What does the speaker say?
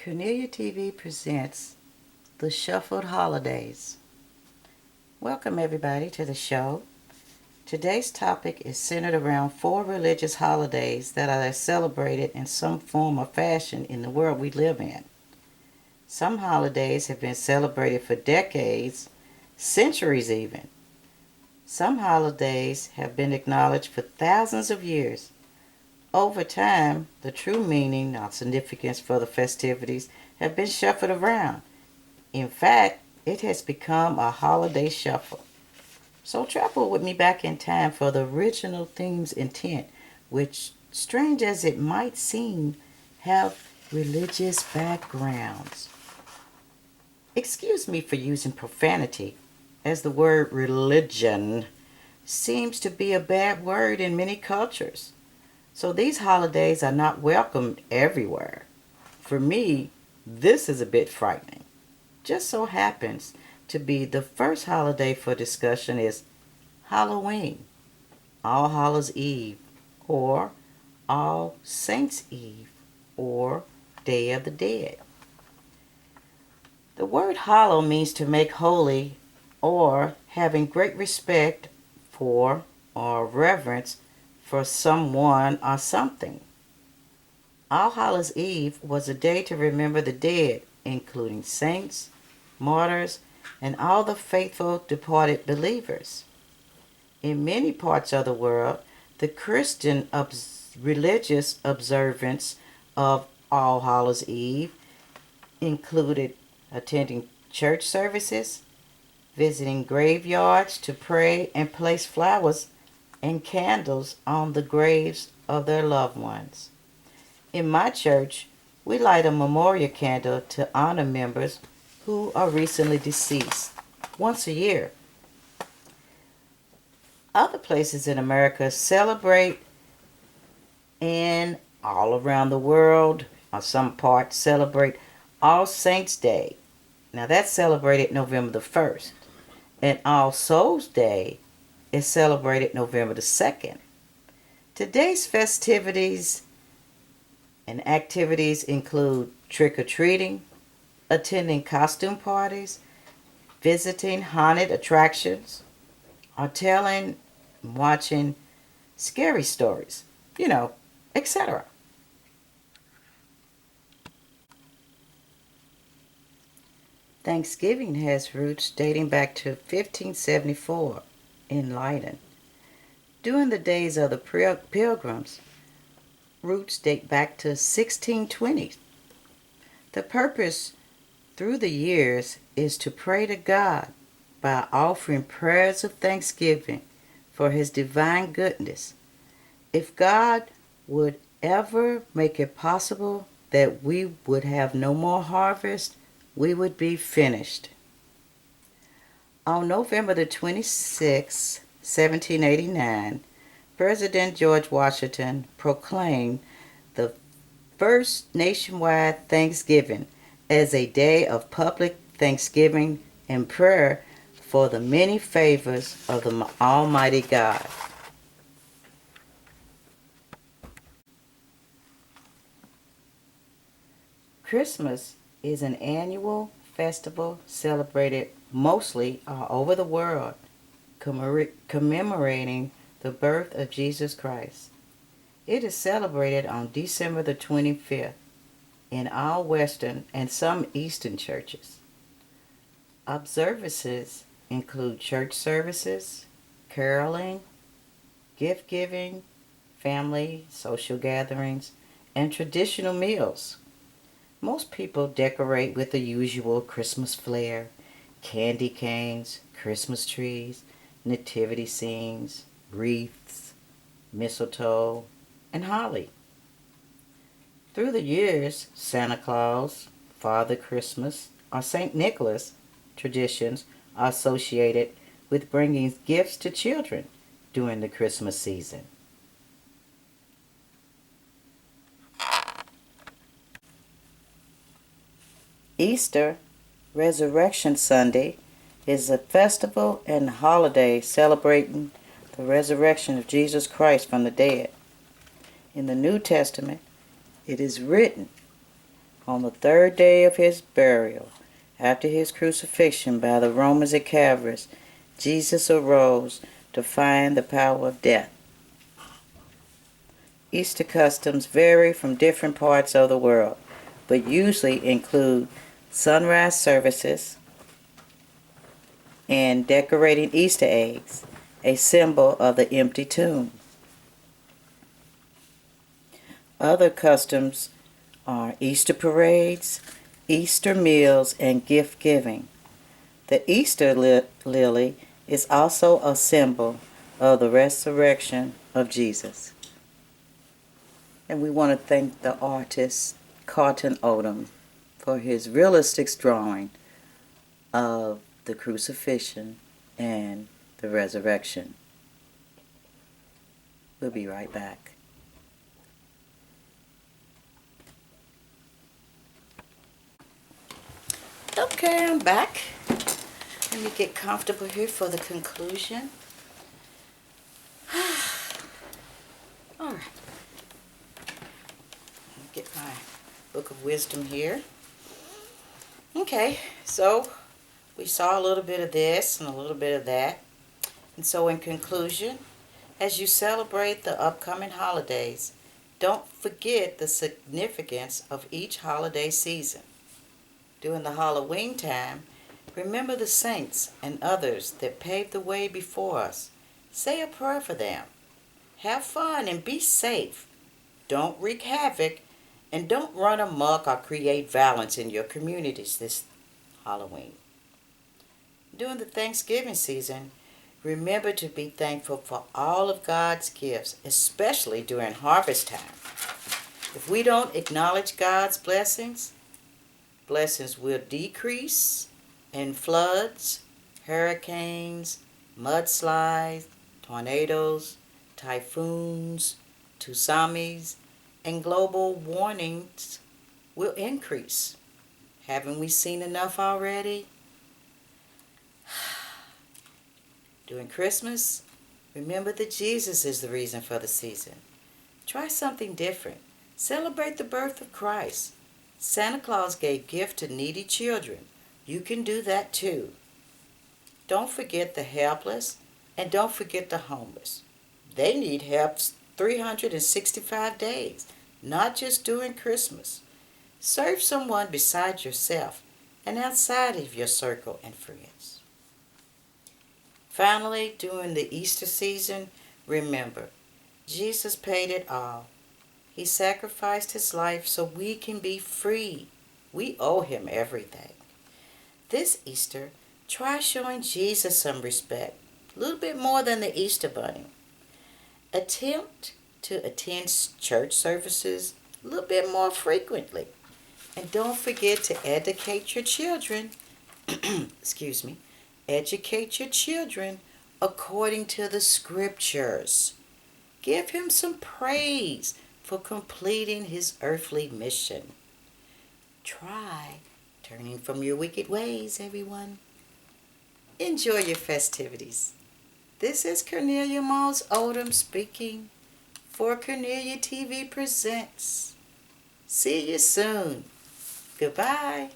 Cornelia TV presents the Shuffled Holidays. Welcome everybody to the show. Today's topic is centered around 4 religious holidays that are celebrated in some form or fashion in the world we live in. Some holidays have been celebrated for decades, centuries even. Some holidays have been acknowledged for thousands of years. Over time, the true meaning or significance for the festivities have been shuffled around. In fact, it has become a holiday shuffle. So travel with me back in time for the original theme's intent, which, strange as it might seem, have religious backgrounds. Excuse me for using profanity, as the word religion seems to be a bad word in many cultures. So these holidays are not welcomed everywhere. For me, this is a bit frightening. Just so happens to be the first holiday for discussion is Halloween, All Hallows Eve, or All Saints Eve, or Day of the Dead. The word hallow means to make holy or having great respect for or reverence for someone or something. All Hallows Eve was a day to remember the dead, including saints, martyrs, and all the faithful departed believers. In many parts of the world, the Christian religious observance of All Hallows Eve included attending church services, visiting graveyards to pray and place flowers and candles on the graves of their loved ones. In my church, we light a memorial candle to honor members who are recently deceased once a year. Other places in America celebrate, and all around the world, or some parts celebrate All Saints Day. Now that's celebrated November the 1st. And All Souls Day is celebrated November the 2nd. Today's festivities and activities include trick-or-treating, attending costume parties, visiting haunted attractions, or telling and watching scary stories, etc. Thanksgiving has roots dating back to 1574 in Leiden. During the days of the Pilgrims, roots date back to 1620. The purpose through the years is to pray to God by offering prayers of thanksgiving for His divine goodness. If God would ever make it possible that we would have no more harvest, we would be finished. On November the 26th, 1789, President George Washington proclaimed the first nationwide Thanksgiving as a day of public thanksgiving and prayer for the many favors of the Almighty God. Christmas is an annual festival celebrated mostly all over the world, commemorating the birth of Jesus Christ. It is celebrated on December the 25th in all Western and some Eastern churches. Observances include church services, caroling, gift-giving, family, social gatherings, and traditional meals. Most people decorate with the usual Christmas flair, candy canes, Christmas trees, nativity scenes, wreaths, mistletoe, and holly. Through the years, Santa Claus, Father Christmas, or St. Nicholas traditions are associated with bringing gifts to children during the Christmas season. Easter, Resurrection Sunday, is a festival and holiday celebrating the resurrection of Jesus Christ from the dead. In the New Testament, it is written, On the third day of his burial, after his crucifixion by the Romans at Calvary, Jesus arose to find the power of death. Easter customs vary from different parts of the world, but usually include sunrise services and decorating Easter eggs, a symbol of the empty tomb. Other customs are Easter parades, Easter meals, and gift giving. The Easter lily is also a symbol of the resurrection of Jesus. And we want to thank the artist Moss-Oldham for his realistic drawing of the crucifixion and the resurrection. We'll be right back. Okay, I'm back. Let me get comfortable here for the conclusion. All right. Get my book of wisdom here. Okay, so we saw a little bit of this and a little bit of that. And so in conclusion, as you celebrate the upcoming holidays, don't forget the significance of each holiday season. During the Halloween time, remember the saints and others that paved the way before us. Say a prayer for them. Have fun and be safe. Don't wreak havoc. And don't run amok or create violence in your communities this Halloween. During the Thanksgiving season, remember to be thankful for all of God's gifts, especially during harvest time. If we don't acknowledge God's blessings will decrease, and floods, hurricanes, mudslides, tornadoes, typhoons, tsunamis, and global warnings will increase. Haven't we seen enough already? During Christmas, remember that Jesus is the reason for the season. Try something different. Celebrate the birth of Christ. Santa Claus gave gifts to needy children. You can do that too. Don't forget the helpless, and don't forget the homeless. They need help 365 days, not just during Christmas. Serve someone beside yourself and outside of your circle and friends. Finally, during the Easter season, remember, Jesus paid it all. He sacrificed his life so we can be free. We owe him everything. This Easter, try showing Jesus some respect, a little bit more than the Easter Bunny. Attempt to attend church services a little bit more frequently. And don't forget to educate your children, educate your children according to the scriptures. Give him some praise for completing his earthly mission. Try turning from your wicked ways, everyone. Enjoy your festivities. This is Cornelia Moss-Oldham speaking for Cornelia TV Presents. See you soon. Goodbye.